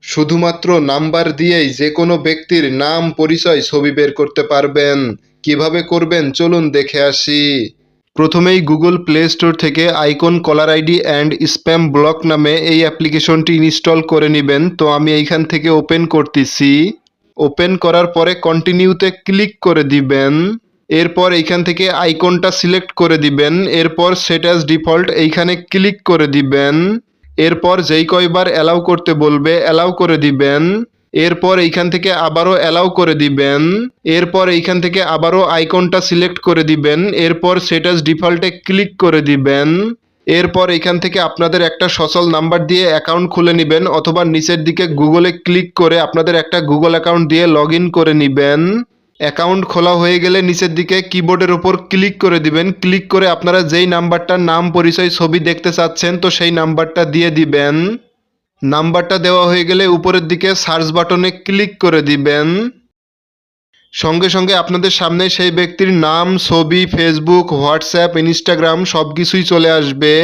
শুধুমাত্র নাম্বার দিয়েই যে কোনো ব্যক্তির নাম পরিচয় ছবি বের করতে পারবেন। কিভাবে করবেন চলুন দেখে আসি। প্রথমেই গুগল প্লে স্টোর থেকে icon caller ID and spam block নামে এই অ্যাপ্লিকেশনটি ইনস্টল করে নেবেন। তো আমি এইখান থেকে ওপেন করতেছি। ওপেন করার পরে কন্টিনিউতে ক্লিক করে দিবেন। এরপর এইখান থেকে আইকনটা সিলেক্ট করে দিবেন। এরপর সেট অ্যাজ ডিফল্ট এইখানে ক্লিক করে দিবেন। এরপর যেই কয়বার অ্যালাউ করতে বলবে অ্যালাউ করে দিবেন। এরপর এইখান থেকে আবারও অ্যালাউ করে দিবেন। এরপর এইখান থেকে আবারও আইকনটা সিলেক্ট করে দিবেন। এরপর সেট অ্যাজ ডিফল্টে ক্লিক করে দিবেন। এরপর এখান থেকে আপনাদের একটা সচল নাম্বার দিয়ে অ্যাকাউন্ট খুলে নেবেন, অথবা নিচের দিকে গুগলে ক্লিক করে আপনাদের একটা গুগল অ্যাকাউন্ট দিয়ে লগ ইন করে নেবেন। অ্যাকাউন্ট খোলা হয়ে গেলে নিচের দিকে কিবোর্ডের উপর ক্লিক করে দিবেন। ক্লিক করে আপনারা যেই নাম্বারটার নাম পরিচয় ছবি দেখতে চাচ্ছেন তো সেই নাম্বারটা দিয়ে দিবেন। নাম্বারটা দেওয়া হয়ে গেলে উপরের দিকে সার্চ বাটনে ক্লিক করে দিবেন। সঙ্গে সঙ্গে আপনাদের সামনে সেই ব্যক্তির নাম, ছবি, ফেসবুক, হোয়াটসঅ্যাপ, ইনস্টাগ্রাম সব কিছুই চলে আসবে।